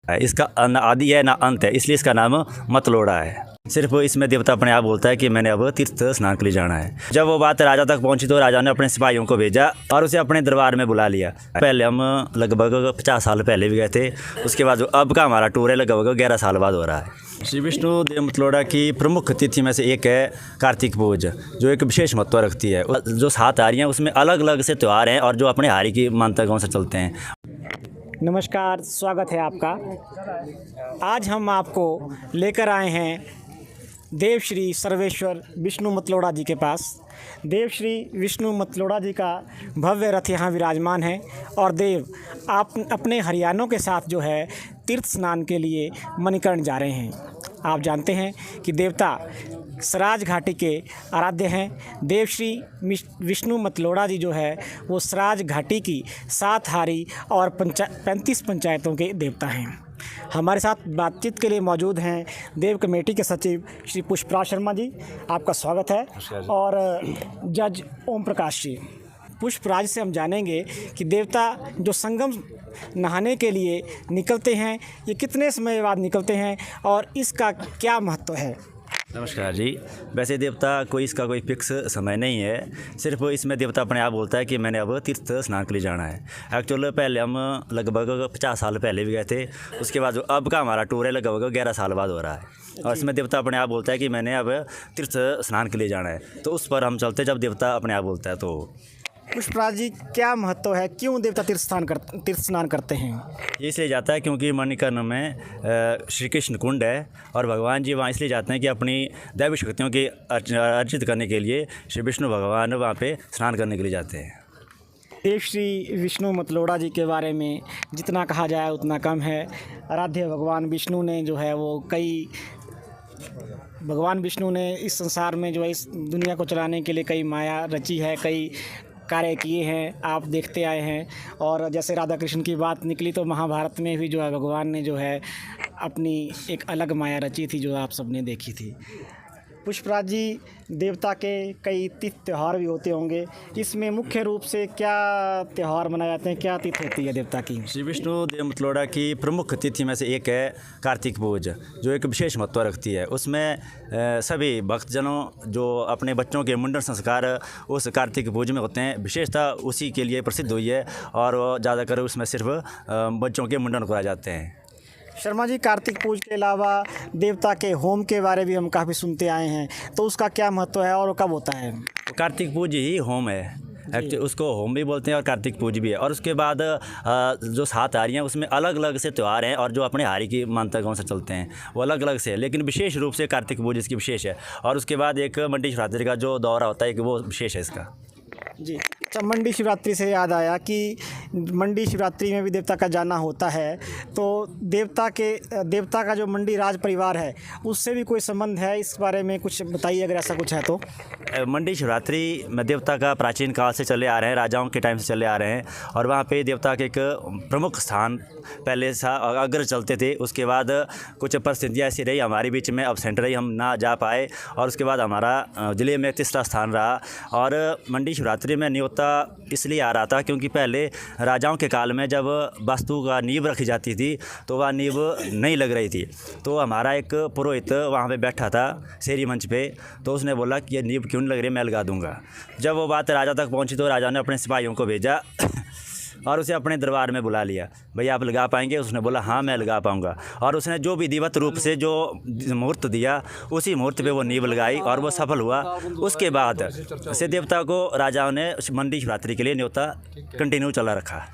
इसका न आदि है ना अंत है, इसलिए इसका नाम मतलोड़ा है। सिर्फ इसमें देवता अपने आप बोलता है कि मैंने अब तीर्थ स्नान के लिए जाना है। जब वो बात राजा तक पहुंची तो राजा ने अपने सिपाहियों को भेजा और उसे अपने दरबार में बुला लिया। पहले हम लगभग 50 साल पहले भी गए थे, उसके बाद जो अब का हमारा टूर है लगभग 11 साल बाद हो रहा है। श्री विष्णु देव मतलोड़ा की प्रमुख तिथि में से एक है कार्तिक पूज, जो एक विशेष महत्व रखती है। जो 7 आ रही हैं उसमें अलग अलग से त्यौहार हैं और जो अपने हारी की मान्यताओं से चलते हैं। नमस्कार, स्वागत है आपका। आज हम आपको लेकर आए हैं देव श्री सर्वेश्वर विष्णु मतलोड़ा जी के पास। देव श्री विष्णु मतलोड़ा जी का भव्य रथ यहाँ विराजमान है और देव आप अपने हरियाणों के साथ जो है तीर्थ स्नान के लिए मणिकर्ण जा रहे हैं। आप जानते हैं कि देवता सराज घाटी के आराध्य हैं। देव श्री विष्णु मतलोड़ा जी जो है वो सराज घाटी की 7 हारी और 35 पंचायतों के देवता हैं। हमारे साथ बातचीत के लिए मौजूद हैं देव कमेटी के सचिव श्री पुष्पराज शर्मा जी, आपका स्वागत है। और जज ओम प्रकाश जी। पुष्पराज से हम जानेंगे कि देवता जो संगम नहाने के लिए निकलते हैं ये कितने समय बाद निकलते हैं और इसका क्या महत्व है। नमस्कार जी। वैसे देवता इसका कोई फिक्स समय नहीं है, सिर्फ इसमें देवता अपने आप बोलता है कि मैंने अब तीर्थ स्नान के लिए जाना है। एक्चुअल पहले हम लगभग 50 साल पहले भी गए थे, उसके बाद जो अब का हमारा टूर है लगभग 11 साल बाद हो रहा है। और इसमें देवता अपने आप बोलता है कि मैंने अब तीर्थ स्नान के लिए जाना है, तो उस पर हम चलते जब देवता अपने आप बोलता है। तो पुष्पराज जी, क्या महत्व है, क्यों देवता तीर्थ स्नान करते हैं। ये इसलिए जाता है क्योंकि मणिकर्ण में श्री कृष्ण कुंड है और भगवान जी वहाँ इसलिए जाते हैं कि अपनी दैवी शक्तियों की अर्जित करने के लिए श्री विष्णु भगवान वहाँ पे स्नान करने के लिए जाते हैं। देव श्री विष्णु मतलोड़ा जी के बारे में जितना कहा जाए उतना कम है। आराध्य भगवान विष्णु ने जो है वो भगवान विष्णु ने इस संसार में जो है इस दुनिया को चलाने के लिए कई माया रची है, कई कार्य किए हैं, आप देखते आए हैं। और जैसे राधा कृष्ण की बात निकली तो महाभारत में भी जो है भगवान ने जो है अपनी एक अलग माया रची थी जो आप सबने देखी थी। पुष्पराज जी, देवता के कई तीर्थ त्यौहार भी होते होंगे, इसमें मुख्य रूप से क्या त्यौहार मनाए जाते हैं, क्या तिथि होती है देवता की। श्री विष्णु देव मतलोड़ा की प्रमुख तिथि में से एक है कार्तिक पूज, जो एक विशेष महत्व रखती है। उसमें सभी भक्तजनों जो अपने बच्चों के मुंडन संस्कार उस कार्तिक पूज में होते हैं। विशेषता उसी के लिए प्रसिद्ध हुई है और ज़्यादातर उसमें सिर्फ बच्चों के मुंडन कराए जाते हैं। शर्मा जी, कार्तिक पूज के अलावा देवता के होम के बारे भी हम काफ़ी सुनते आए हैं, तो उसका क्या महत्व है और कब होता है। कार्तिक पूज ही होम है, उसको होम भी बोलते हैं और कार्तिक पूज भी है। और उसके बाद जो 7 आ रही हैं उसमें अलग अलग से त्यौहार हैं और जो अपने हारी की मान्यताओं से चलते हैं वो अलग अलग से है, लेकिन विशेष रूप से कार्तिक पूज इसकी विशेष है। और उसके बाद एक मंडी शिवरात्रि का जो दौरा होता है कि वो विशेष है इसका। जी, अच्छा, मंडी शिवरात्रि से याद आया कि मंडी शिवरात्रि में भी देवता का जाना होता है, तो देवता का जो मंडी राज परिवार है उससे भी कोई संबंध है, इस बारे में कुछ बताइए अगर ऐसा कुछ है तो। मंडी शिवरात्रि में देवता का प्राचीन काल से चले आ रहे हैं, राजाओं के टाइम से चले आ रहे हैं और वहाँ पे देवता के एक प्रमुख स्थान पहले से अग्र चलते थे। उसके बाद कुछ परिस्थितियाँ ऐसी रही हमारे बीच में अबसेंट रही, हम ना जा पाए और उसके बाद हमारा ज़िले में 3रा स्थान रहा। और मंडी शिवरात्रि में न्योता इसलिए आ रहा था क्योंकि पहले राजाओं के काल में जब वास्तु का नींव रखी जाती थी तो वह नींव नहीं लग रही थी, तो हमारा एक पुरोहित वहाँ पे बैठा था शेरी मंच पे, तो उसने बोला कि ये नींव क्यों नहीं लग रही, मैं लगा दूंगा। जब वो बात राजा तक पहुँची तो राजा ने अपने सिपाहियों को भेजा और उसे अपने दरबार में बुला लिया। भैया आप लगा पाएंगे। उसने बोला हाँ मैं लगा पाऊंगा। और उसने जो विधिवत रूप से जो मुहूर्त दिया उसी मुहूर्त पे वो नींव लगाई और वो सफल हुआ। उसके बाद से देवता को राजाओं ने मंडी शिवरात्रि के लिए न्योता कंटिन्यू चला रखा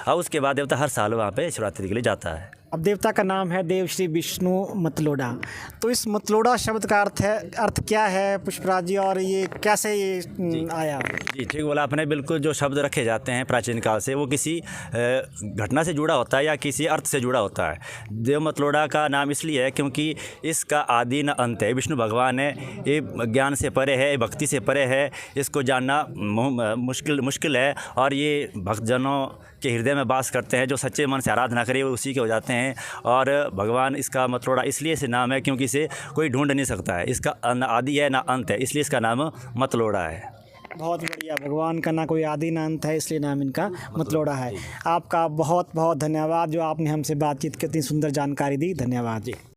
और उसके बाद देवता हर साल वहाँ पे शिवरात्रि के लिए जाता है। अब देवता का नाम है देव श्री विष्णु मतलोड़ा, तो इस मतलोड़ा शब्द का अर्थ क्या है पुष्पराज जी, और ये कैसे आया। जी ठीक बोला आपने। बिल्कुल, जो शब्द रखे जाते हैं प्राचीन काल से वो किसी घटना से जुड़ा होता है या किसी अर्थ से जुड़ा होता है। देव मतलोड़ा का नाम इसलिए है क्योंकि इसका आदि न अंत है। विष्णु भगवान है, ये ज्ञान से परे है, भक्ति से परे है, इसको जानना मुश्किल है और ये भक्तजनों के हृदय में वास करते हैं। जो सच्चे मन से आराधना करे वो उसी के हो जाते हैं। और भगवान इसका मतलोड़ा इसलिए से नाम है क्योंकि इसे कोई ढूंढ नहीं सकता है। इसका न आदि है ना अंत है, इसलिए इसका नाम मतलोड़ा है। बहुत बढ़िया, भगवान का ना कोई आदि ना अंत है, इसलिए नाम इनका मतलोड़ा है। आपका बहुत बहुत धन्यवाद जो आपने हमसे बातचीत की, इतनी सुंदर जानकारी दी। धन्यवाद जी।